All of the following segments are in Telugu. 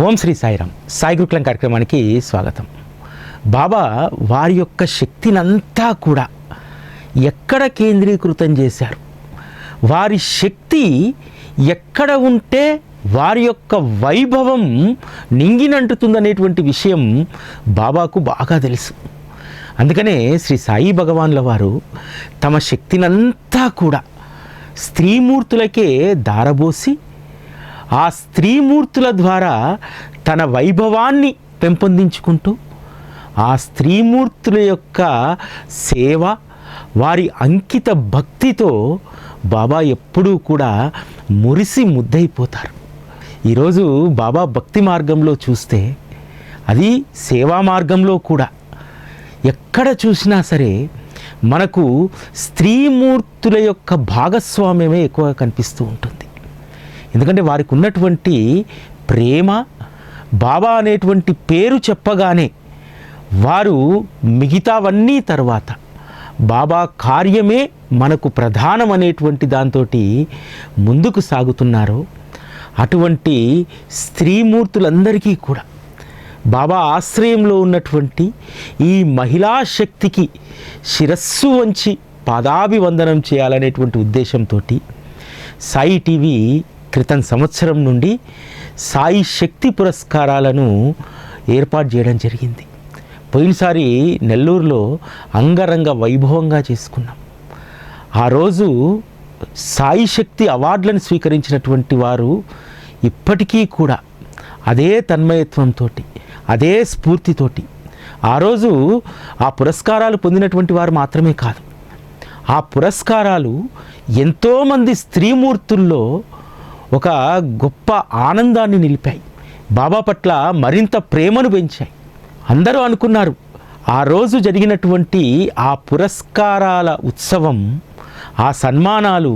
ఓం శ్రీ సాయిరామ్. సాయి గురుకులం కార్యక్రమానికి స్వాగతం. బాబా వారి యొక్క శక్తినంతా కూడా ఎక్కడ కేంద్రీకృతం చేశారు, వారి శక్తి ఎక్కడ ఉంటే వారి యొక్క వైభవం నింగినంటుతుందనేటువంటి విషయం బాబాకు బాగా తెలుసు. అందుకనే శ్రీ సాయి భగవాన్ల వారు తమ శక్తినంతా కూడా స్త్రీమూర్తులకే దారబోసి ఆ స్త్రీమూర్తుల ద్వారా తన వైభవాన్ని పెంపొందించుకుంటూ ఆ స్త్రీమూర్తుల యొక్క సేవ, వారి అంకిత భక్తితో బాబా ఎప్పుడూ కూడా మురిసి ముద్దయిపోతారు. ఈరోజు బాబా భక్తి మార్గంలో చూస్తే, అది సేవా మార్గంలో కూడా ఎక్కడ చూసినా సరే మనకు స్త్రీమూర్తుల యొక్క భాగస్వామ్యమే ఎక్కువగా కనిపిస్తూ ఉంటుంది. ఎందుకంటే వారికి ఉన్నటువంటి ప్రేమ, బాబా అనేటువంటి పేరు చెప్పగానే వారు మిగతావన్నీ తర్వాత బాబా కార్యమే మనకు ప్రధానం అనేటువంటి దాంతో ముందుకు సాగుతున్నారో అటువంటి స్త్రీమూర్తులందరికీ కూడా బాబా ఆశ్రయంలో ఉన్నటువంటి ఈ మహిళా శక్తికి శిరస్సు వంచి పాదాభివందనం చేయాలనేటువంటి ఉద్దేశంతో సాయి టీవీ క్రితం సంవత్సరం నుండి సాయి శక్తి పురస్కారాలను ఏర్పాటు చేయడం జరిగింది. పోయినసారి నెల్లూరులో అంగరంగ వైభవంగా చేసుకున్నాం. ఆ రోజు సాయి శక్తి అవార్డులను స్వీకరించినటువంటి వారు ఇప్పటికీ కూడా అదే తన్మయత్వంతో, అదే స్ఫూర్తితోటి ఆ రోజు ఆ పురస్కారాలు పొందినటువంటి వారు మాత్రమే కాదు, ఆ పురస్కారాలు ఎంతోమంది స్త్రీమూర్తుల్లో ఒక గొప్ప ఆనందాన్ని నిలిపాయి, బాబా పట్ల మరింత ప్రేమను పెంచాయి. అందరూ అనుకున్నారు ఆ రోజు జరిగినటువంటి ఆ పురస్కారాల ఉత్సవం, ఆ సన్మానాలు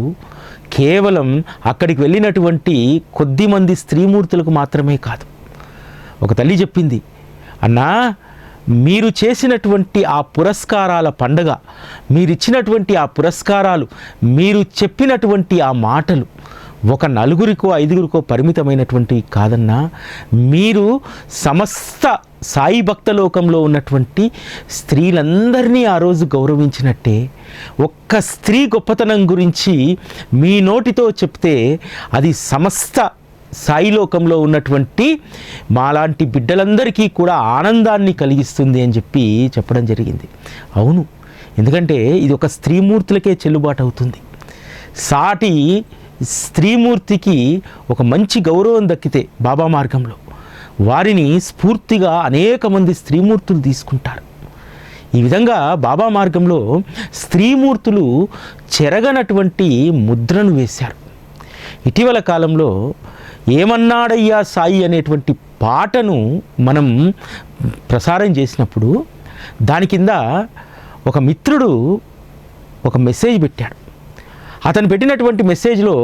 కేవలం అక్కడికి వెళ్ళినటువంటి కొద్దిమంది స్త్రీమూర్తులకు మాత్రమే కాదు. ఒక తల్లి చెప్పింది, అన్నా మీరు చేసినటువంటి ఆ పురస్కారాల పండగ, మీరిచ్చినటువంటి ఆ పురస్కారాలు, మీరు చెప్పినటువంటి ఆ మాటలు ఒక నలుగురికో ఐదుగురికో పరిమితమైనటువంటి కాదన్నా, మీరు సమస్త సాయి భక్త లోకంలో ఉన్నటువంటి స్త్రీలందరినీ ఆ రోజు గౌరవించినట్టే. ఒక్క స్త్రీ గొప్పతనం గురించి మీ నోటితో చెప్తే అది సమస్త సాయి లోకంలో ఉన్నటువంటి మాలాంటి బిడ్డలందరికీ కూడా ఆనందాన్ని కలిగిస్తుంది అని చెప్పడం జరిగింది. అవును, ఎందుకంటే ఇది ఒక స్త్రీమూర్తులకే చెల్లుబాటు అవుతుంది. సాటి స్త్రీమూర్తికి ఒక మంచి గౌరవం దక్కితే బాబా మార్గంలో వారిని స్ఫూర్తిగా అనేక మంది స్త్రీమూర్తులు తీసుకుంటారు. ఈ విధంగా బాబా మార్గంలో స్త్రీమూర్తులు చెరగనటువంటి ముద్రను వేశారు. ఇటీవల కాలంలో ఏమన్నాడయ్యా సాయి అనేటువంటి పాటను మనం ప్రసారం చేసినప్పుడు దాని కింద ఒక మిత్రుడు ఒక మెసేజ్ పెట్టాడు. అతను పెట్టినటువంటి మెసేజ్లో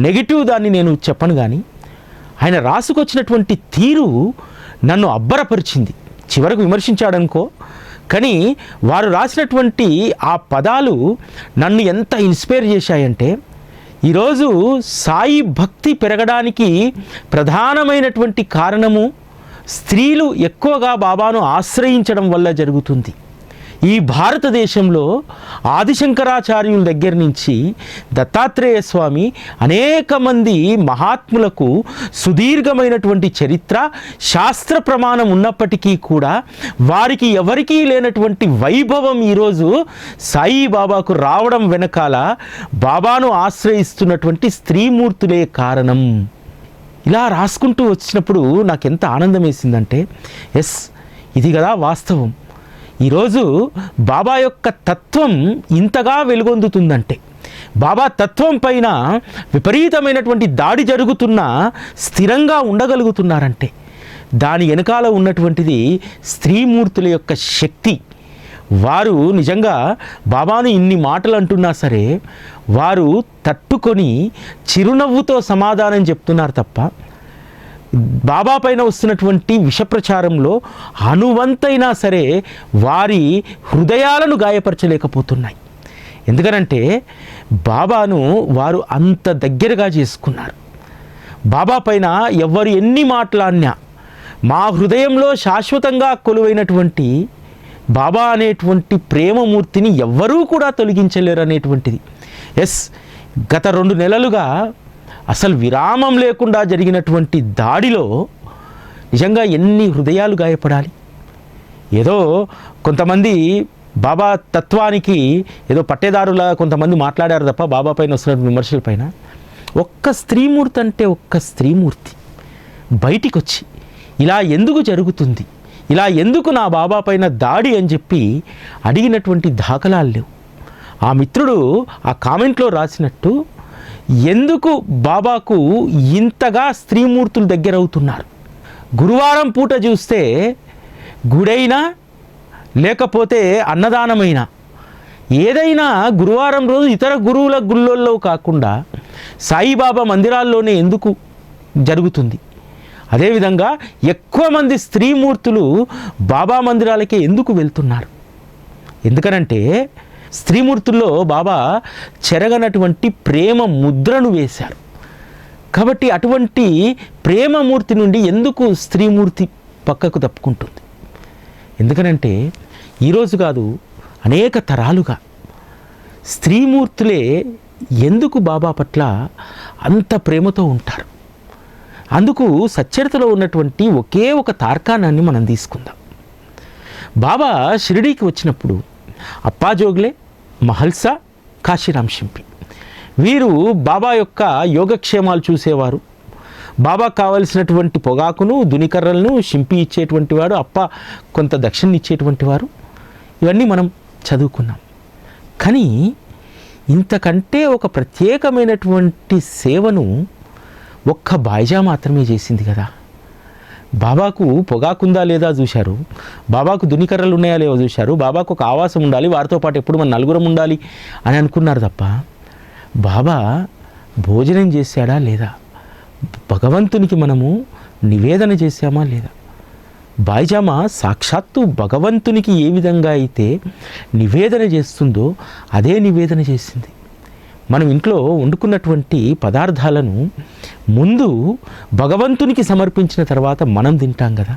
నెగిటివ్ దాన్ని నేను చెప్పను, కానీ ఆయన రాసుకొచ్చినటువంటి తీరు నన్ను అబ్బరపరిచింది. చివరకు విమర్శించాడనుకో, కానీ వారు రాసినటువంటి ఆ పదాలు నన్ను ఎంత ఇన్స్పైర్ చేశాయంటే, ఈరోజు సాయి భక్తి పెరగడానికి ప్రధానమైనటువంటి కారణము స్త్రీలు ఎక్కువగా బాబాను ఆశ్రయించడం వల్ల జరుగుతుంది. ఈ భారతదేశంలో ఆదిశంకరాచార్యుల దగ్గర నుంచి దత్తాత్రేయ స్వామి అనేక మంది మహాత్ములకు సుదీర్ఘమైనటువంటి చరిత్ర, శాస్త్ర ప్రమాణం ఉన్నప్పటికీ కూడా వారికి ఎవరికీ లేనటువంటి వైభవం ఈరోజు సాయి బాబాకు రావడం వెనకాల బాబాను ఆశ్రయిస్తున్నటువంటి స్త్రీమూర్తులే కారణం. ఇలా రాసుకుంటూ వచ్చినప్పుడు నాకు ఎంత ఆనందం వేసిందంటే, ఎస్, ఇది కదా వాస్తవం. ఈరోజు బాబా యొక్క తత్వం ఇంతగా వెలుగొందుతుందంటే, బాబా తత్వం పైన విపరీతమైనటువంటి దాడి జరుగుతున్నా స్థిరంగా ఉండగలుగుతున్నారంటే దాని వెనకాల ఉన్నటువంటిది స్త్రీమూర్తుల యొక్క శక్తి. వారు నిజంగా బాబాను ఇన్ని మాటలు అంటున్నా సరే వారు తట్టుకొని చిరునవ్వుతో సమాధానం చెప్తున్నారు తప్ప బాబా పైన వస్తున్నటువంటి విషప్రచారంలో అనువంతైనా సరే వారి హృదయాలను గాయపరచలేకపోతున్నాయి. ఎందుకనంటే బాబాను వారు అంత దగ్గరగా చేసుకున్నారు. బాబా పైన ఎవరు ఎన్ని మాట్లాడినా మా హృదయంలో శాశ్వతంగా కొలువైనటువంటి బాబా అనేటువంటి ప్రేమమూర్తిని ఎవ్వరూ కూడా తొలగించలేరు అనేటువంటిది. గత 2 నెలలుగా అసలు విరామం లేకుండా జరిగినటువంటి దాడిలో నిజంగా ఎన్ని హృదయాలు గాయపడాలి. ఏదో కొంతమంది బాబా తత్వానికి ఏదో పట్టేదారులా కొంతమంది మాట్లాడారు తప్ప బాబా పైన వస్తున్న విమర్శల పైన ఒక్క స్త్రీమూర్తి అంటే ఒక్క స్త్రీమూర్తి బయటికి వచ్చి ఇలా ఎందుకు జరుగుతుంది, ఇలా ఎందుకు నా బాబా పైన దాడి అని చెప్పి అడిగినటువంటి దాఖలాలు లేవు. ఆ మిత్రుడు ఆ కామెంట్లో రాసినట్టు ఎందుకు బాబాకు ఇంతగా స్త్రీమూర్తులు దగ్గరవుతున్నారు. గురువారం పూట చూస్తే గుడైనా లేకపోతే అన్నదానమైనా ఏదైనా గురువారం రోజు ఇతర గురువుల గుళ్ళల్లో కాకుండా సాయిబాబా మందిరాల్లోనే ఎందుకు జరుగుతుంది. అదేవిధంగా ఎక్కువ మంది స్త్రీమూర్తులు బాబా మందిరాలకే ఎందుకు వెళ్తున్నారు. ఎందుకనంటే స్త్రీమూర్తుల్లో బాబా చెరగనటువంటి ప్రేమ ముద్రను వేశారు. కాబట్టి అటువంటి ప్రేమమూర్తి నుండి ఎందుకు స్త్రీమూర్తి పక్కకు తప్పుకుంటుంది. ఎందుకనంటే ఈరోజు కాదు అనేక తరాలుగా స్త్రీమూర్తులే ఎందుకు బాబా పట్ల అంత ప్రేమతో ఉంటారు. అందుకు సచ్చరితలో ఉన్నటువంటి ఒకే ఒక తార్కాణాన్ని మనం తీసుకుందాం. బాబా షిరిడీకి వచ్చినప్పుడు అప్పాజోగ్లే, మహల్సా, కాశీరామ్ షింపి వీరు బాబా యొక్క యోగక్షేమాలు చూసేవారు. బాబాకు కావలసినటువంటి పొగాకును దునికర్రలను షింపి ఇచ్చేటువంటి వాడు, అప్ప కొంత దక్షిణ ఇచ్చేటువంటి వారు. ఇవన్నీ మనం చదువుకున్నాం. కానీ ఇంతకంటే ఒక ప్రత్యేకమైనటువంటి సేవను ఒక్క బాయిజా మాత్రమే చేసింది కదా. బాబాకు పొగాకుందా లేదా చూశారు, బాబాకు దునికర్రలు ఉన్నాయా లేవో చూశారు, బాబాకు ఒక ఆవాసం ఉండాలి, వారితో పాటు ఎప్పుడు మన నలుగురం ఉండాలి అని అనుకున్నారు తప్ప బాబా భోజనం చేశాడా లేదా, భగవంతునికి మనము నివేదన చేశామా లేదా. బాయిజామా సాక్షాత్తు భగవంతునికి ఏ విధంగా అయితే నివేదన చేస్తుందో అదే నివేదన చేసింది. మనం ఇంట్లో వండుకున్నటువంటి పదార్థాలను ముందు భగవంతునికి సమర్పించిన తర్వాత మనం తింటాం కదా.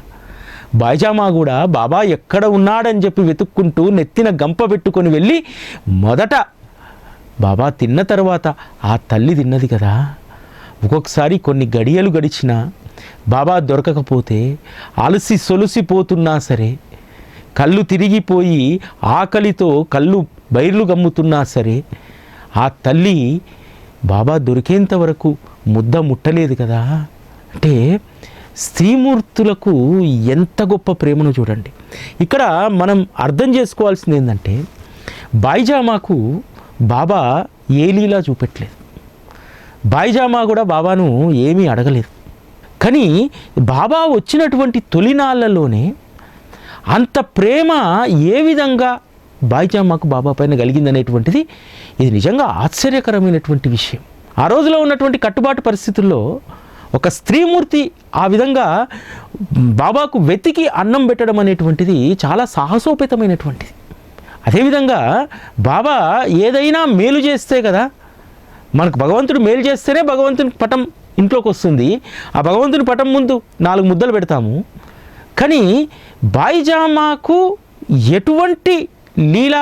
బాయిజామా కూడా బాబా ఎక్కడ ఉన్నాడని చెప్పి వెతుక్కుంటూ నెత్తిన గంప పెట్టుకొని వెళ్ళి మొదట బాబా తిన్న తర్వాత ఆ తల్లి తిన్నది కదా. ఒక్కొక్కసారి కొన్ని గడియలు గడిచినా బాబా దొరకకపోతే అలసి సొలసిపోతున్నా సరే, కళ్ళు తిరిగిపోయి ఆకలితో కళ్ళు బైర్లు గమ్ముతున్నా సరే ఆ తల్లి బాబా దొరికేంత వరకు ముద్ద ముట్టలేదు కదా. అంటే స్త్రీమూర్తులకు ఎంత గొప్ప ప్రేమను చూడండి. ఇక్కడ మనం అర్థం చేసుకోవాల్సింది ఏంటంటే బాయిజామాకు బాబా ఏ లీలా చూపెట్టలేదు, బాయిజామా కూడా బాబాను ఏమీ అడగలేదు. కానీ బాబా వచ్చినటువంటి తొలినాళ్ళలోనే అంత ప్రేమ ఏ విధంగా బాయిజామాకు బాబా పైన కలిగిందనేటువంటిది ఇది నిజంగా ఆశ్చర్యకరమైనటువంటి విషయం. ఆ రోజులో ఉన్నటువంటి కట్టుబాటు పరిస్థితుల్లో ఒక స్త్రీమూర్తి ఆ విధంగా బాబాకు వెతికి అన్నం పెట్టడం అనేటువంటిది చాలా సాహసోపేతమైనటువంటిది. అదేవిధంగా బాబా ఏదైనా మేలు చేస్తే కదా, మనకు భగవంతుడు మేలు చేస్తేనే భగవంతుని పటం ఇంట్లోకి వస్తుంది. ఆ భగవంతుని పటం ముందు 4 ముద్దలు పెడతాము. కానీ బాయిజామాకు ఎటువంటి లీల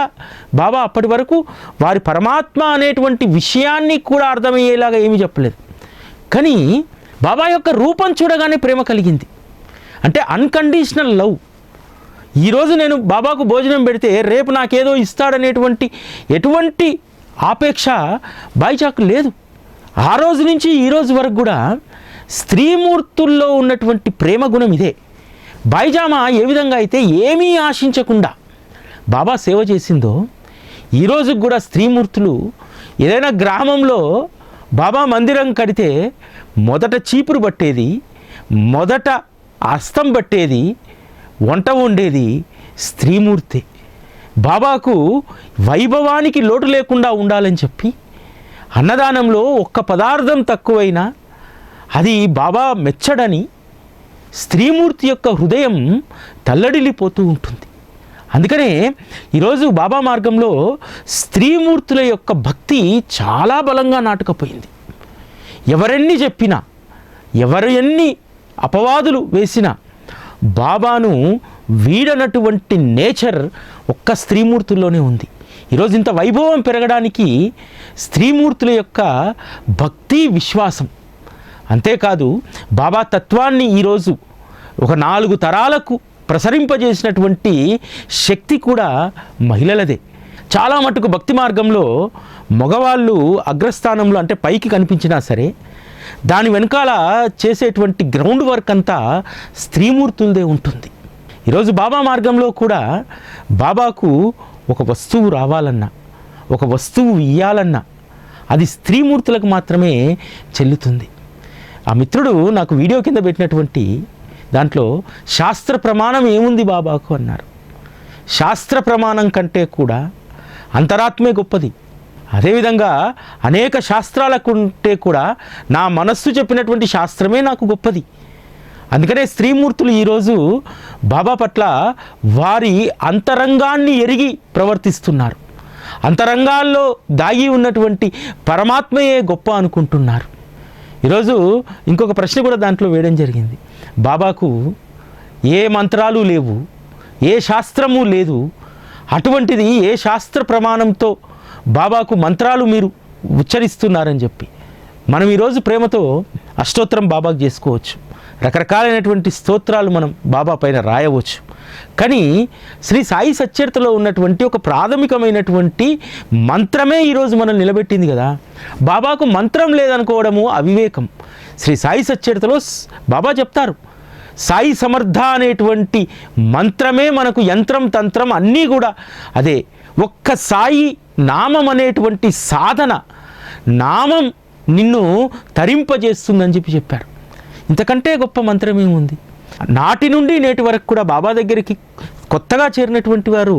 బాబా అప్పటి వరకు వారి పరమాత్మ అనేటువంటి విషయాన్ని కూడా అర్థమయ్యేలాగా ఏమీ చెప్పలేదు. కానీ బాబా యొక్క రూపం చూడగానే ప్రేమ కలిగింది. అంటే అన్కండిషనల్ లవ్. ఈరోజు నేను బాబాకు భోజనం పెడితే రేపు నాకేదో ఇస్తాడనేటువంటి ఎటువంటి ఆపేక్ష బాయిజాకు లేదు. ఆ రోజు నుంచి ఈ రోజు వరకు కూడా స్త్రీమూర్తుల్లో ఉన్నటువంటి ప్రేమ గుణం ఇదే. బాయిజామా ఏ విధంగా అయితే ఏమీ ఆశించకుండా బాబా సేవ చేసిందో ఈరోజు కూడా స్త్రీమూర్తులు ఏదైనా గ్రామంలో బాబా మందిరం కడితే మొదట చీపురు పట్టేది, మొదట అస్తం పట్టేది, వంట వండేది స్త్రీమూర్తి. బాబాకు వైభవానికి లోటు లేకుండా ఉండాలని చెప్పి అన్నదానంలో ఒక్క పదార్థం తక్కువైనా అది బాబా మెచ్చడని స్త్రీమూర్తి యొక్క హృదయం తల్లడిల్లిపోతూ ఉంటుంది. అందుకనే ఈరోజు బాబా మార్గంలో స్త్రీమూర్తుల యొక్క భక్తి చాలా బలంగా నాటుకుపోయింది. ఎవరెన్ని చెప్పినా, ఎవరు ఎన్ని అపవాదులు వేసినా బాబాను వీడనటువంటి నేచర్ ఒక్క స్త్రీమూర్తుల్లోనే ఉంది. ఈరోజు ఇంత వైభవం పెరగడానికి స్త్రీమూర్తుల యొక్క భక్తి, విశ్వాసం. అంతేకాదు బాబా తత్వాన్ని ఈరోజు ఒక 4 తరాలకు ప్రసరింపజేసినటువంటి శక్తి కూడా మహిళలదే. చాలా మటుకు భక్తి మార్గంలో మగవాళ్ళు అగ్రస్థానంలో అంటే పైకి కనిపించినా సరే దాని వెనకాల చేసేటువంటి గ్రౌండ్ వర్క్ అంతా స్త్రీమూర్తులదే ఉంటుంది. ఈరోజు బాబా మార్గంలో కూడా బాబాకు ఒక వస్తువు రావాలన్నా, ఒక వస్తువు ఇయ్యాలన్నా అది స్త్రీమూర్తులకు మాత్రమే చెల్లుతుంది. ఆ మిత్రుడు నాకు వీడియో కింద పెట్టినటువంటి దాంట్లో శాస్త్ర ప్రమాణం ఏముంది బాబాకు అన్నారు. శాస్త్ర ప్రమాణం కంటే కూడా అంతరాత్మే గొప్పది. అదేవిధంగా అనేక శాస్త్రాలకుంటే కూడా నా మనస్సు చెప్పినటువంటి శాస్త్రమే నాకు గొప్పది. అందుకనే స్త్రీమూర్తులు ఈరోజు బాబా పట్ల వారి అంతరంగాన్ని ఎరిగి ప్రవర్తిస్తున్నారు. అంతరంగాల్లో దాగి ఉన్నటువంటి పరమాత్మయే గొప్ప అనుకుంటున్నారు. ఈరోజు ఇంకొక ప్రశ్న కూడా దాంట్లో వేయడం జరిగింది. బాబాకు ఏ మంత్రాలు లేవు, ఏ శాస్త్రము లేదు, అటువంటిది ఏ శాస్త్ర ప్రమాణంతో బాబాకు మంత్రాలు మీరు ఉచ్చరిస్తున్నారని చెప్పి మనం ఈరోజు ప్రేమతో అష్టోత్తరం బాబాకు చేసుకోవచ్చు, రకరకాలైనటువంటి స్తోత్రాలు మనం బాబా పైన రాయవచ్చు. కానీ శ్రీ సాయి సచ్చరితలో ఉన్నటువంటి ఒక ప్రాథమికమైనటువంటి మంత్రమే ఈరోజు మనం నిలబెట్టింది కదా. బాబాకు మంత్రం లేదనుకోవడము అవివేకం. శ్రీ సాయి సచ్చరితలో బాబా చెప్తారు, సాయి సమర్థ అనేటువంటి మంత్రమే మనకు యంత్రం, తంత్రం అన్నీ కూడా అదే. ఒక్క సాయి నామం అనేటువంటి సాధన, నామం నిన్ను తరింపజేస్తుందని చెప్పారు. ఇంతకంటే గొప్ప మంత్రం ఏముంది? నాటి నుండి నేటి వరకు కూడా బాబా దగ్గరికి కొత్తగా చేరినటువంటి వారు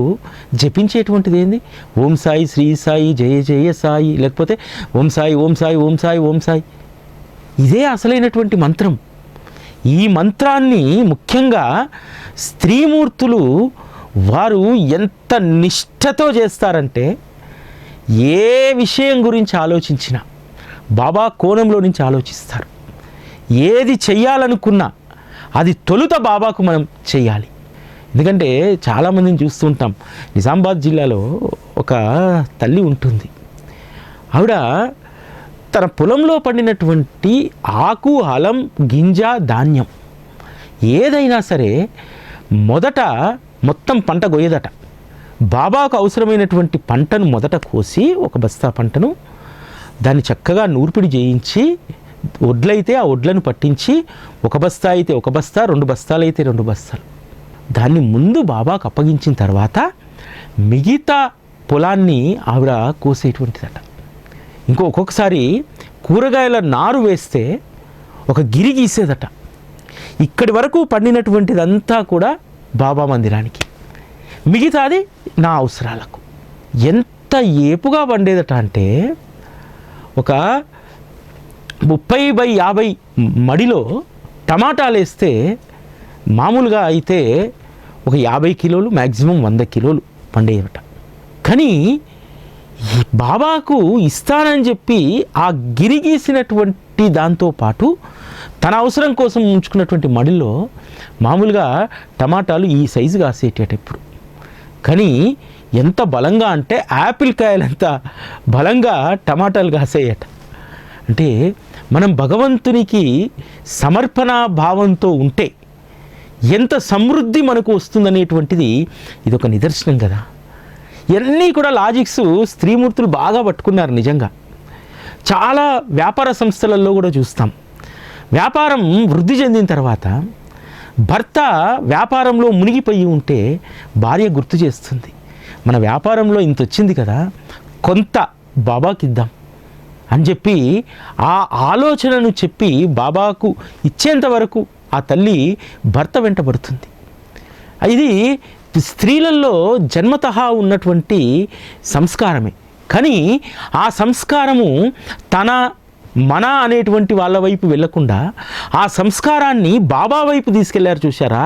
జపించేటువంటిది ఏంది? ఓం సాయి, శ్రీ సాయి, జయ జయ సాయి, లేకపోతే ఓం సాయి, ఓం సాయి, ఓం సాయి, ఓం సాయి. ఇదే అసలైనటువంటి మంత్రం. ఈ మంత్రాన్ని ముఖ్యంగా స్త్రీమూర్తులు వారు ఎంత నిష్ఠతో చేస్తారంటే, ఏ విషయం గురించి ఆలోచించినా బాబా కోణంలో నుంచి ఆలోచిస్తారు. ఏది చెయ్యాలనుకున్నా అది తొలుత బాబాకు మనం చెయ్యాలి. ఎందుకంటే చాలామందిని చూస్తుంటాం. నిజామాబాద్ జిల్లాలో ఒక తల్లి ఉంటుంది. ఆవిడ తన పొలంలో పండినటువంటి ఆకు, హలం, గింజ, ధాన్యం ఏదైనా సరే మొదట మొత్తం పంట గొయ్యదట. బాబాకు అవసరమైనటువంటి పంటను మొదట కోసి, ఒక బస్తా పంటను దాన్ని చక్కగా నూర్పిడి చేయించి, వడ్లయితే ఆ వడ్లను పట్టించి, ఒక బస్తా అయితే ఒక బస్తా, 2 బస్తాలు అయితే 2 బస్తాలు, దాన్ని ముందు బాబాకు అప్పగించిన తర్వాత మిగతా పొలాన్ని ఆవిడ కోసేటువంటిదట. ఒక్కొక్కసారి కూరగాయల నారు వేస్తే ఒక గిరి గీసేదట. ఇక్కడి వరకు పండినటువంటిదంతా కూడా బాబా మందిరానికి, మిగతాది నా అవసరాలకు. ఎంత ఏపుగా పండేదట అంటే, ఒక 30x50 మడిలో టమాటాలు వేస్తే మామూలుగా అయితే ఒక 50 కిలోలు, మ్యాక్సిమం 100 కిలోలు పండేయట. కానీ బాబాకు ఇస్తానని చెప్పి ఆ గిరి గీసినటువంటి దాంతోపాటు తన అవసరం కోసం ఉంచుకున్నటువంటి మడిలో మామూలుగా టమాటాలు ఈ సైజు కాసేటట్టు ఎప్పుడు. కానీ ఎంత బలంగా అంటే యాపిల్ కాయలంత బలంగా టమాటాలు కాసేయట. అంటే మనం భగవంతునికి సమర్పణ భావంతో ఉంటే ఎంత సమృద్ధి మనకు వస్తుందనేటువంటిది ఇదొక నిదర్శనం కదా. ఇవన్నీ కూడా లాజిక్స్ స్త్రీమూర్తులు బాగా పట్టుకున్నారు నిజంగా. చాలా వ్యాపార సంస్థలలో కూడా చూస్తాం. వ్యాపారం వృద్ధి చెందిన తర్వాత భర్త వ్యాపారంలో మునిగిపోయి ఉంటే భార్య గుర్తు చేస్తుంది, మన వ్యాపారంలో ఇంత వచ్చింది కదా, కొంత బాబాకి ఇద్దాం అని చెప్పి ఆ ఆలోచనను చెప్పి బాబాకు ఇచ్చేంత వరకు ఆ తల్లి భర్త వెంటబడుతుంది. ఇది స్త్రీలలో జన్మతః ఉన్నటువంటి సంస్కారమే. కానీ ఆ సంస్కారము మన అనేటువంటి వాళ్ళ వైపు వెళ్ళకుండా ఆ సంస్కారాన్ని బాబా వైపు తీసుకెళ్లారు. చూశారా?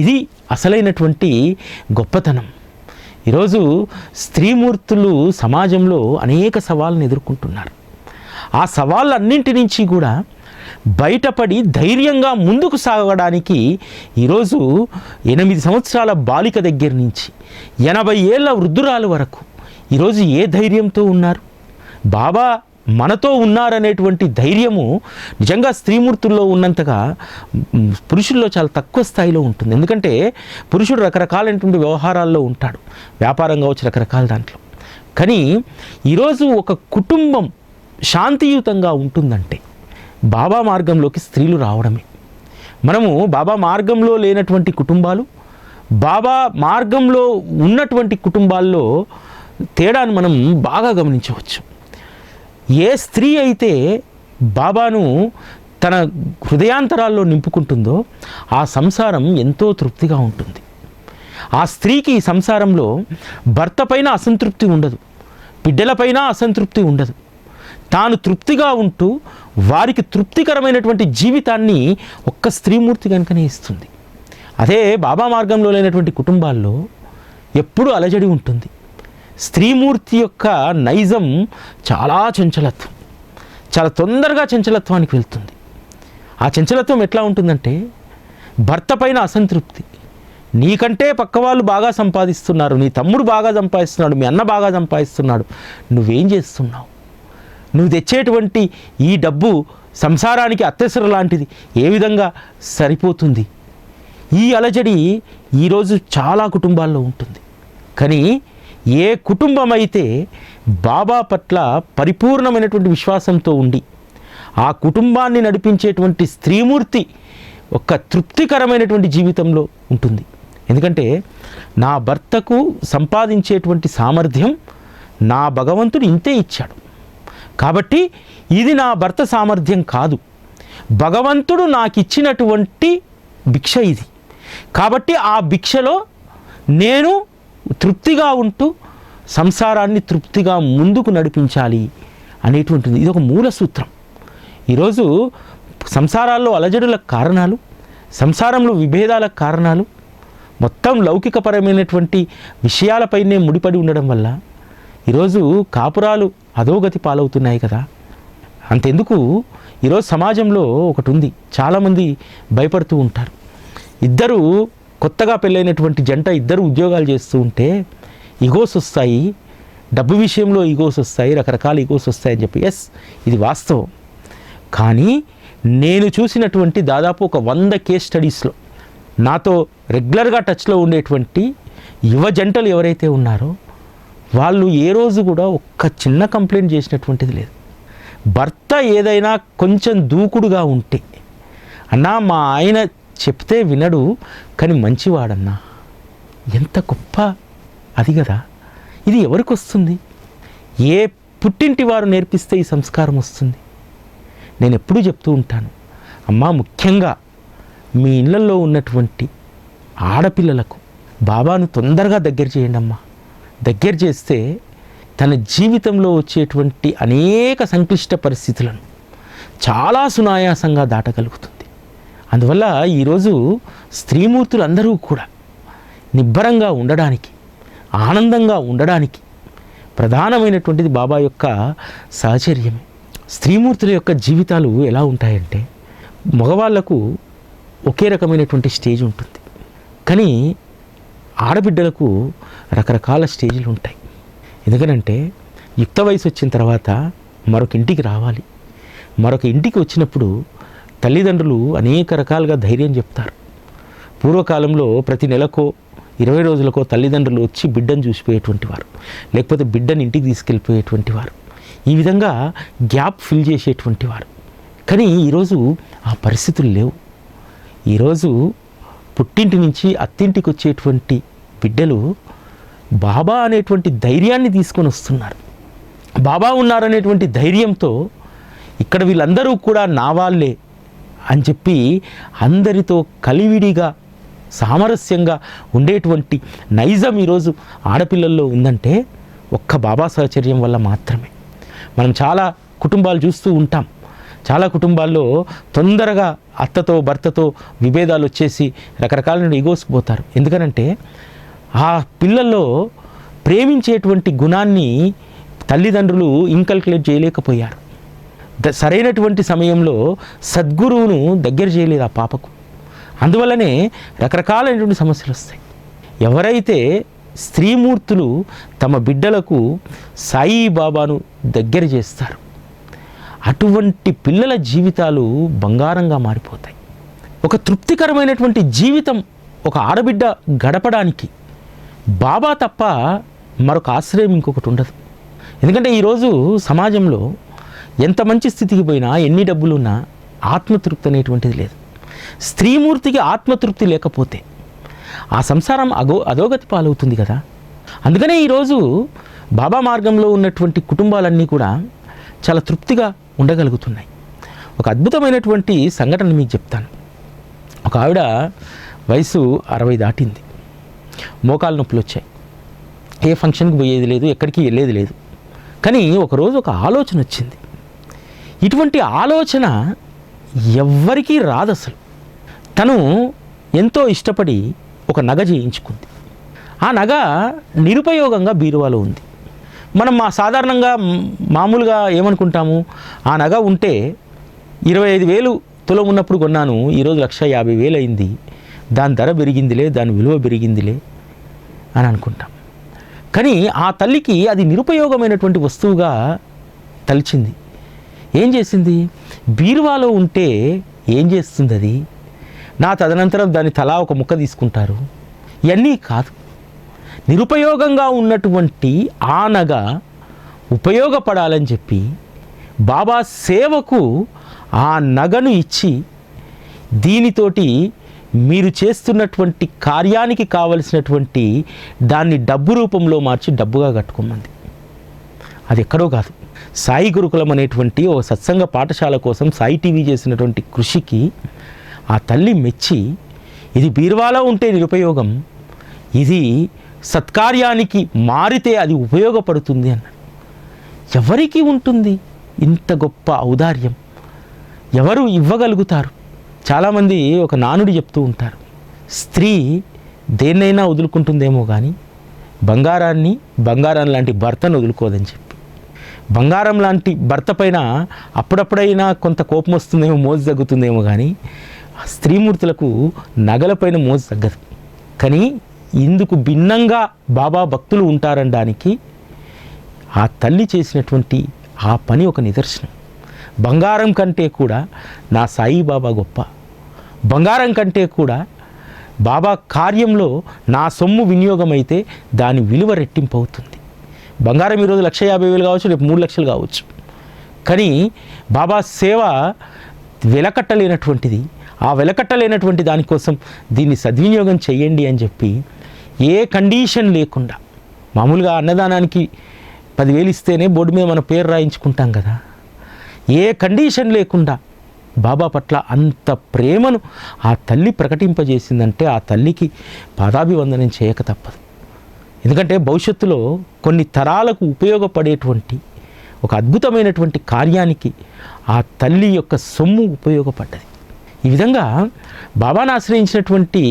ఇది అసలైనటువంటి గొప్పతనం. ఈరోజు స్త్రీమూర్తులు సమాజంలో అనేక సవాళ్ళను ఎదుర్కొంటున్నారు. ఆ సవాళ్ళన్నింటి నుంచి కూడా బయటపడి ధైర్యంగా ముందుకు సాగడానికి ఈరోజు 8 సంవత్సరాల బాలిక దగ్గర నుంచి 80 ఏళ్ల వృద్ధురాలు వరకు ఈరోజు ఏ ధైర్యంతో ఉన్నారు? బాబా మనతో ఉన్నారనేటువంటి ధైర్యము నిజంగా స్త్రీమూర్తుల్లో ఉన్నంతగా పురుషుల్లో చాలా తక్కువ స్థాయిలో ఉంటుంది. ఎందుకంటే పురుషుడు రకరకాలైనటువంటి వ్యవహారాల్లో ఉంటాడు, వ్యాపారం కావచ్చు, రకరకాల దాంట్లో. కానీ ఈరోజు ఒక కుటుంబం శాంతియుతంగా ఉంటుందంటే బాబా మార్గంలోకి స్త్రీలు రావడమే. మనము బాబా మార్గంలో లేనటువంటి కుటుంబాలు, బాబా మార్గంలో ఉన్నటువంటి కుటుంబాల్లో తేడాను మనం బాగా గమనించవచ్చు. ఏ స్త్రీ అయితే బాబాను తన హృదయాంతరాల్లో నింపుకుంటుందో ఆ సంసారం ఎంతో తృప్తిగా ఉంటుంది. ఆ స్త్రీకి ఈ సంసారంలో భర్త పైన అసంతృప్తి ఉండదు, బిడ్డలపైన అసంతృప్తి ఉండదు. తాను తృప్తిగా ఉంటూ వారికి తృప్తికరమైనటువంటి జీవితాన్ని ఒక్క స్త్రీమూర్తి కనుకనే ఇస్తుంది. అదే బాబా మార్గంలో లేనటువంటి కుటుంబాల్లో ఎప్పుడూ అలజడి ఉంటుంది. స్త్రీమూర్తి యొక్క నైజం చాలా చంచలత్వం, చాలా తొందరగా చంచలత్వానికి వెళ్తుంది. ఆ చంచలత్వం ఎట్లా ఉంటుందంటే భర్త పైన అసంతృప్తి. నీకంటే పక్కవాళ్ళు బాగా సంపాదిస్తున్నారు, నీ తమ్ముడు బాగా సంపాదిస్తున్నాడు, మీ అన్న బాగా సంపాదిస్తున్నాడు, నువ్వేం చేస్తున్నావు? నువ్వు తెచ్చేటువంటి ఈ డబ్బు సంసారానికి అత్యవసర లాంటిది, ఏ విధంగా సరిపోతుంది? ఈ అలజడి ఈరోజు చాలా కుటుంబాల్లో ఉంటుంది. కానీ ఏ కుటుంబం అయితే బాబా పట్ల పరిపూర్ణమైనటువంటి విశ్వాసంతో ఉండి ఆ కుటుంబాన్ని నడిపించేటువంటి స్త్రీమూర్తి ఒక తృప్తికరమైనటువంటి జీవితంలో ఉంటుంది. ఎందుకంటే నా భర్తకు సంపాదించేటువంటి సామర్థ్యం నా భగవంతుడు ఇంతే ఇచ్చాడు, కాబట్టి ఇది నా భర్త సామర్థ్యం కాదు, భగవంతుడు నాకు ఇచ్చినటువంటి భిక్ష ఇది, కాబట్టి ఆ భిక్షలో నేను తృప్తిగా ఉంటూ సంసారాన్ని తృప్తిగా ముందుకు నడిపించాలి అనేటువంటిది. ఇది ఒక మూల సూత్రం. ఈరోజు సంసారాల్లో అలజడులకు కారణాలు, సంసారంలో విభేదాలకు కారణాలు మొత్తం లౌకికపరమైనటువంటి విషయాలపైనే ముడిపడి ఉండడం వల్ల ఈరోజు కాపురాలు అధోగతి పాలవుతున్నాయి కదా. అంతెందుకు ఈరోజు సమాజంలో ఒకటి ఉంది, చాలామంది భయపడుతూ ఉంటారు. ఇద్దరు కొత్తగా పెళ్ళైనటువంటి జంట ఇద్దరు ఉద్యోగాలు చేస్తూ ఉంటే ఈగోస్ వస్తాయి, డబ్బు విషయంలో ఈగోస్ వస్తాయి, రకరకాల ఈగోస్ వస్తాయని చెప్పి. ఎస్, ఇది వాస్తవం. కానీ నేను చూసినటువంటి దాదాపు ఒక 100 కేస్ స్టడీస్లో నాతో రెగ్యులర్గా టచ్లో ఉండేటువంటి యువ జంటలు ఎవరైతే ఉన్నారో వాళ్ళు ఏ రోజు కూడా ఒక్క చిన్న కంప్లైంట్ చేసినటువంటిది లేదు. భర్త ఏదైనా కొంచెం దూకుడుగా ఉంటే, అన్నా మా ఆయన చెప్తే వినడు కానీ మంచివాడన్నా, ఎంత గొప్ప అది కదా. ఇది ఎవరికి వస్తుంది? ఏ పుట్టింటి వారు నేర్పిస్తే ఈ సంస్కారం వస్తుంది? నేను ఎప్పుడూ చెప్తూ ఉంటాను, అమ్మా ముఖ్యంగా మీ ఇళ్ళల్లో ఉన్నటువంటి ఆడపిల్లలకు బాబాను తొందరగా దగ్గర చేయండి అమ్మా. దగ్గర చేస్తే తన జీవితంలో వచ్చేటువంటి అనేక సంక్లిష్ట పరిస్థితులను చాలా సునాయాసంగా దాటగలుగుతుంది. అందువల్ల ఈరోజు స్త్రీమూర్తులు అందరూ కూడా నిబ్బరంగా ఉండడానికి, ఆనందంగా ఉండడానికి ప్రధానమైనటువంటిది బాబా యొక్క సాహచర్యమే. స్త్రీమూర్తుల యొక్క జీవితాలు ఎలా ఉంటాయంటే మగవాళ్లకు ఒకే రకమైనటువంటి స్టేజ్ ఉంటుంది, కానీ ఆడబిడ్డలకు రకరకాల స్టేజ్లు ఉంటాయి. ఎందుకనంటే యుక్త వయసు వచ్చిన తర్వాత మరొక ఇంటికి రావాలి. మరొక ఇంటికి వచ్చినప్పుడు తల్లిదండ్రులు అనేక రకాలుగా ధైర్యం చెప్తారు. పూర్వకాలంలో ప్రతి నెలకో 20 రోజులకో తల్లిదండ్రులు వచ్చి బిడ్డను చూసిపోయేటువంటి వారు, లేకపోతే బిడ్డను ఇంటికి తీసుకెళ్ళిపోయేటువంటి వారు, ఈ విధంగా గ్యాప్ ఫిల్ చేసేటువంటి వారు. కానీ ఈరోజు ఆ పరిస్థితులు లేవు. ఈరోజు పుట్టింటి నుంచి అత్తింటికి వచ్చేటువంటి బిడ్డలు బాబా అనేటువంటి ధైర్యాన్ని తీసుకొని వస్తున్నారు. బాబా ఉన్నారనేటువంటి ధైర్యంతో ఇక్కడ వీళ్ళందరూ కూడా నా వాళ్ళే అని చెప్పి అందరితో కలివిడిగా సామరస్యంగా ఉండేటువంటి నైజం ఈరోజు ఆడపిల్లల్లో ఉందంటే ఒక్క బాబా సహచర్యం వల్ల మాత్రమే. మనం చాలా కుటుంబాలు చూస్తూ ఉంటాం. చాలా కుటుంబాల్లో తొందరగా అత్తతో భర్తతో విభేదాలు వచ్చేసి రకరకాల ఈగోస్కి పోతారు. ఎందుకనంటే ఆ పిల్లల్లో ప్రేమించేటువంటి గుణాన్ని తల్లిదండ్రులు ఇంకల్కులేట్ చేయలేకపోయారు. సరైనటువంటి సమయంలో సద్గురువును దగ్గర చేయలేదు ఆ పాపకు. అందువల్లనే రకరకాలైనటువంటి సమస్యలు వస్తాయి. ఎవరైతే స్త్రీమూర్తులు తమ బిడ్డలకు సాయిబాబాను దగ్గర చేస్తారు, అటువంటి పిల్లల జీవితాలు బంగారంగా మారిపోతాయి. ఒక తృప్తికరమైనటువంటి జీవితం ఒక ఆడబిడ్డ గడపడానికి బాబా తప్ప మరొక ఆశ్రయం ఇంకొకటి ఉండదు. ఎందుకంటే ఈరోజు సమాజంలో ఎంత మంచి స్థితికి పోయినా, ఎన్ని డబ్బులున్నా ఆత్మతృప్తి అనేటువంటిది లేదు. స్త్రీమూర్తికి ఆత్మతృప్తి లేకపోతే ఆ సంసారం అధోగతి పాలవుతుంది కదా. అందుకనే ఈరోజు బాబా మార్గంలో ఉన్నటువంటి కుటుంబాలన్నీ కూడా చాలా తృప్తిగా ఉండగలుగుతున్నాయి. ఒక అద్భుతమైనటువంటి సంఘటన మీకు చెప్తాను. ఒక ఆవిడ వయసు 60 దాటింది, మోకాలు నొప్పులు వచ్చాయి, ఏ ఫంక్షన్కి పోయేది లేదు, ఎక్కడికి వెళ్ళేది లేదు. కానీ ఒకరోజు ఒక ఆలోచన వచ్చింది. ఇటువంటి ఆలోచన ఎవ్వరికీ రాదు అసలు. తను ఎంతో ఇష్టపడి ఒక నగ చేయించుకుంది. ఆ నగ నిరుపయోగంగా బీరువాలో ఉంది. మనం సాధారణంగా మామూలుగా ఏమనుకుంటాము, ఆ నగ ఉంటే 25,000 తులం ఉన్నప్పుడు కొన్నాను, ఈరోజు 1,50,000 అయింది, దాని ధర పెరిగిందిలే, దాని విలువ పెరిగిందిలే అని అనుకుంటాం. కానీ ఆ తల్లికి అది నిరుపయోగమైనటువంటి వస్తువుగా తలిచింది. ఏం చేసింది? బీరువాలో ఉంటే ఏం చేస్తుంది అది, నా తదనంతరం దాని తలా ఒక ముక్క తీసుకుంటారు, ఇవన్నీ కాదు. నిరుపయోగంగా ఉన్నటువంటి ఆ నగ ఉపయోగపడాలని చెప్పి బాబా సేవకు ఆ నగను ఇచ్చి, దీనితోటి మీరు చేస్తున్నటువంటి కార్యానికి కావలసినటువంటి దాన్ని డబ్బు రూపంలో మార్చి డబ్బుగా కట్టుకోమంది. అది ఎక్కడో కాదు, సాయి గురుకులం అనేటువంటి ఓ సత్సంగ పాఠశాల కోసం సాయి టీవీ చేసినటువంటి కృషికి ఆ తల్లి మెచ్చి, ఇది బీరువాలో ఉంటే నిరుపయోగం, ఇది సత్కార్యానికి మారితే అది ఉపయోగపడుతుంది అన్నాడు. ఎవరికి ఉంటుంది ఇంత గొప్ప ఔదార్యం? ఎవరు ఇవ్వగలుగుతారు? చాలామంది ఒక నానుడి చెప్తూ ఉంటారు, స్త్రీ దేన్నైనా వదులుకుంటుందేమో కానీ బంగారం లాంటి భర్తను వదులుకోదని చెప్పి. బంగారం లాంటి భర్త పైన అప్పుడప్పుడైనా కొంత కోపం వస్తుందేమో, మోజు తగ్గుతుందేమో కానీ స్త్రీమూర్తులకు నగలపైన మోజు తగ్గదు. కానీ ఇందుకు భిన్నంగా బాబా భక్తులు ఉంటారనడానికి ఆ తల్లి చేసినటువంటి ఆ పని ఒక నిదర్శనం. బంగారం కంటే కూడా నా సాయిబాబా గొప్ప, బంగారం కంటే కూడా బాబా కార్యంలో నా సొమ్ము వినియోగం అయితే దాని విలువ రెట్టింపు అవుతుంది. బంగారం ఈరోజు 1,50,000 కావచ్చు, రేపు 3 లక్షలు కావచ్చు. కానీ బాబా సేవ వెలకట్టలేనటువంటిది. ఆ వెలకట్టలేనటువంటి దానికోసం దీన్ని సద్వినియోగం చేయండి అని చెప్పి ఏ కండిషన్ లేకుండా, మామూలుగా అన్నదానానికి 10,000 ఇస్తేనే బోర్డు మీద మన పేరు రాయించుకుంటాం కదా, ఏ కండిషన్ లేకుండా బాబా పట్ల అంత ప్రేమను ఆ తల్లి ప్రకటింపజేసిందంటే ఆ తల్లికి పాదాభివందనం చేయక తప్పదు. ఎందుకంటే భవిష్యత్తులో కొన్ని తరాలకు ఉపయోగపడేటువంటి ఒక అద్భుతమైనటువంటి కార్యానికి ఆ తల్లి యొక్క సొమ్ము ఉపయోగపడ్డది. ఈ విధంగా బాబాను ఆశ్రయించినటువంటి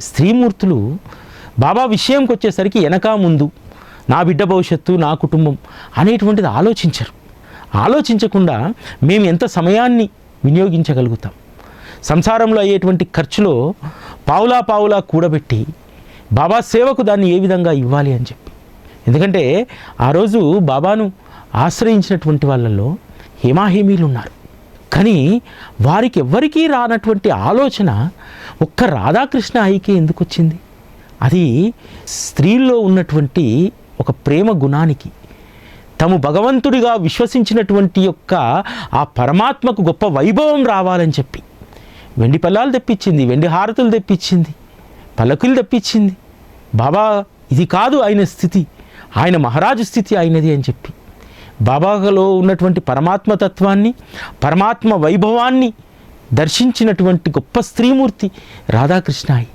స్త్రీమూర్తులు బాబా విషయంకి వచ్చేసరికి వెనక ముందు నా బిడ్డ భవిష్యత్తు, నా కుటుంబం అనేటువంటిది ఆలోచించరు. ఆలోచించకుండా మేము ఎంత సమయాన్ని వినియోగించగలుగుతాం, సంసారంలో అయ్యేటువంటి ఖర్చులో పావులా కూడబెట్టి బాబా సేవకు దాన్ని ఏ విధంగా ఇవ్వాలి అని చెప్పి. ఎందుకంటే ఆ రోజు బాబాను ఆశ్రయించినటువంటి వాళ్ళల్లో హేమాహేమీలు ఉన్నారు. కానీ వారికి ఎవ్వరికీ రానటువంటి ఆలోచన ఒక్క రాధాకృష్ణ ఐకే ఎందుకు వచ్చింది? అది స్త్రీల్లో ఉన్నటువంటి ఒక ప్రేమ గుణానికి, తాము భగవంతుడిగా విశ్వసించినటువంటి యొక్క ఆ పరమాత్మకు గొప్ప వైభవం రావాలని చెప్పి వెండి పల్లాలు తెప్పించింది, వెండి హారతులు తెప్పించింది, పలకులు తెప్పించింది. బాబా ఇది కాదు ఆయన స్థితి, ఆయన మహారాజు స్థితి అయినది అని చెప్పి బాబాలో ఉన్నటువంటి పరమాత్మతత్వాన్ని, పరమాత్మ వైభవాన్ని దర్శించినటువంటి గొప్ప స్త్రీమూర్తి రాధాకృష్ణాయి.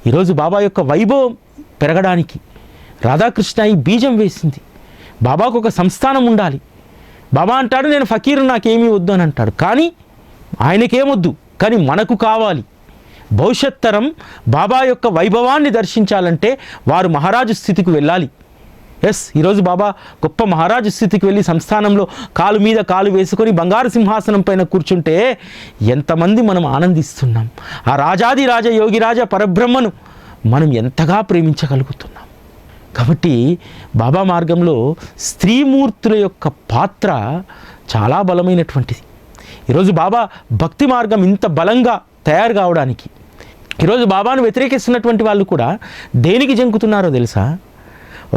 ఈరోజు బాబా యొక్క వైభవం పెరగడానికి రాధాకృష్ణాయి బీజం వేసింది. బాబాకు ఒక సంస్థానం ఉండాలి. బాబా అంటాడు నేను ఫకీరు, నాకేమీ వద్దు అని అంటాడు. కానీ ఆయనకేమొద్దు, కానీ మనకు కావాలి. భవిష్యత్ తరం బాబా యొక్క వైభవాన్ని దర్శించాలంటే వారు మహారాజు స్థితికి వెళ్ళాలి. ఈరోజు బాబా గొప్ప మహారాజు స్థితికి వెళ్ళి సంస్థానంలో కాలు మీద కాలు వేసుకొని బంగారు సింహాసనం పైన కూర్చుంటే ఎంతమంది మనం ఆనందిస్తున్నాం. ఆ రాజాది రాజ యోగిరాజ పరబ్రహ్మను మనం ఎంతగా ప్రేమించగలుగుతున్నాం. కాబట్టి బాబా మార్గంలో స్త్రీమూర్తుల యొక్క పాత్ర చాలా బలమైనటువంటిది. ఈరోజు బాబా భక్తి మార్గం ఇంత బలంగా తయారు కావడానికి ఈరోజు బాబాను వ్యతిరేకిస్తున్నటువంటి వాళ్ళు కూడా దేనికి జంకుతున్నారో తెలుసా?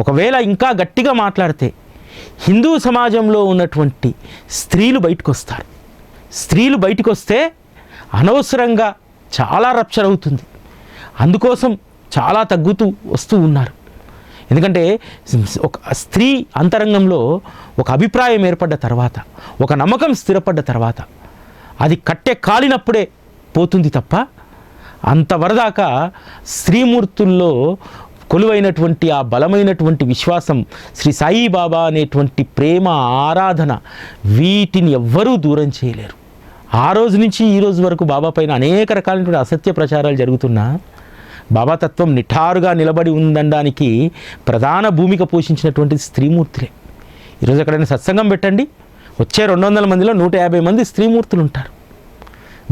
ఒకవేళ ఇంకా గట్టిగా మాట్లాడితే హిందూ సమాజంలో ఉన్నటువంటి స్త్రీలు బయటకు వస్తారు. స్త్రీలు బయటకు వస్తే అనవసరంగా చాలా రప్చర్ అవుతుంది. అందుకోసం చాలా తగ్గుతూ వస్తూ ఉన్నారు. ఎందుకంటే ఒక స్త్రీ అంతరంగంలో ఒక అభిప్రాయం ఏర్పడ్డ తర్వాత, ఒక నమ్మకం స్థిరపడ్డ తర్వాత అది కట్టె కాలినప్పుడే పోతుంది తప్ప అంతవరదాకా స్త్రీమూర్తుల్లో కొలువైనటువంటి ఆ బలమైనటువంటి విశ్వాసం, శ్రీ సాయిబాబా అనేటువంటి ప్రేమ, ఆరాధన, వీటిని ఎవ్వరూ దూరం చేయలేరు. ఆ రోజు నుంచి ఈ రోజు వరకు బాబా పైన అనేక రకాలైనటువంటి అసత్య ప్రచారాలు జరుగుతున్నా బాబా తత్వం నిఠారుగా నిలబడి ఉందనడానికి ప్రధాన భూమిక పోషించినటువంటి స్త్రీమూర్తులే. ఈరోజు ఎక్కడైనా సత్సంగం పెట్టండి, వచ్చే 200 మందిలో 150 మంది స్త్రీమూర్తులు ఉంటారు.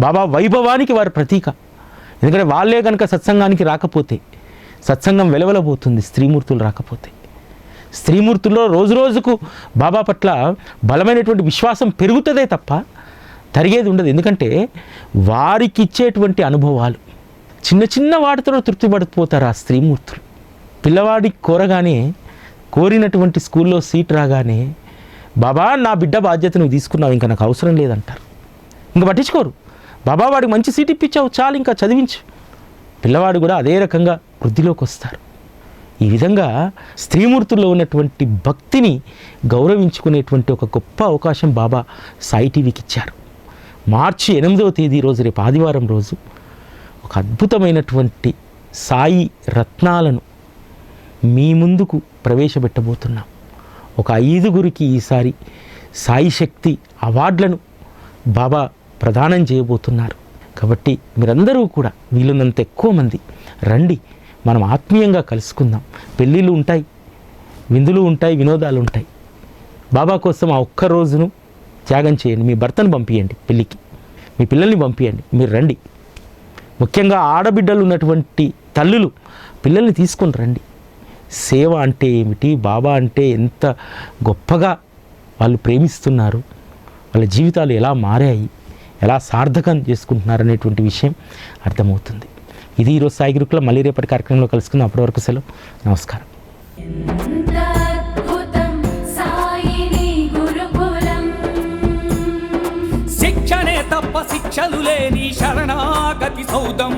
బాబా వైభవానికి వారి ప్రతీక. ఎందుకంటే వాళ్ళే కనుక సత్సంగానికి రాకపోతే సత్సంగం వెలవెలబోతుంది. స్త్రీమూర్తులు రాకపోతే స్త్రీమూర్తుల్లో రోజు రోజుకు బాబా పట్ల బలమైనటువంటి విశ్వాసం పెరుగుతుందే తప్ప తరిగేది ఉండదు. ఎందుకంటే వారికి ఇచ్చేటువంటి అనుభవాలు చిన్న చిన్న వాటితో తృప్తి పడిపోతారు ఆ స్త్రీమూర్తులు. పిల్లవాడికి కోరినటువంటి స్కూల్లో సీట్ రాగానే బాబా నా బిడ్డ బాధ్యత నువ్వు తీసుకున్నావు, ఇంకా నాకు అవసరం లేదంటారు. ఇంకా పట్టించుకోరు. బాబా వాడికి మంచి సీట్ ఇప్పించావు, చాలు ఇంకా చదివించు. పిల్లవాడు కూడా అదే రకంగా వృద్ధిలోకి వస్తారు. ఈ విధంగా స్త్రీమూర్తుల్లో ఉన్నటువంటి భక్తిని గౌరవించుకునేటువంటి ఒక గొప్ప అవకాశం బాబా సాయి టీవీకి ఇచ్చారు. మార్చి 8వ తేదీ రోజు, రేపు ఆదివారం రోజు, ఒక అద్భుతమైనటువంటి సాయి రత్నాలను మీ ముందుకు ప్రవేశపెట్టబోతున్నాం. ఒక 5గురికి ఈసారి సాయి శక్తి అవార్డులను బాబా ప్రదానం చేయబోతున్నారు. కాబట్టి మీరందరూ కూడా వీలున్నంత ఎక్కువ మంది రండి, మనం ఆత్మీయంగా కలుసుకుందాం. పెళ్ళిళ్ళు ఉంటాయి, విందులు ఉంటాయి, వినోదాలు ఉంటాయి. బాబా కోసం ఆ ఒక్క రోజును త్యాగం చేయండి. మీ భర్తను పంపించండి పెళ్ళికి, మీ పిల్లల్ని పంపించండి, మీరు రండి. ముఖ్యంగా ఆడబిడ్డలు ఉన్నటువంటి తల్లులు పిల్లల్ని తీసుకొని రండి. సేవ అంటే ఏమిటి, బాబా అంటే ఎంత గొప్పగా వాళ్ళు ప్రేమిస్తున్నారు, వాళ్ళ జీవితాలు ఎలా మారాయి, ఎలా సార్థకం చేసుకుంటున్నారు అనేటువంటి విషయం అర్థమవుతుంది. ఇది ఈరోజు సాయి గురుకులం. మళ్ళీ రేపటి కార్యక్రమంలో కలుసుకుందాం. అప్పటి వరకు సెలవు. నమస్కారం. శిక్షణే తప్ప శిక్షలు లేని శరణాగతి సౌదం.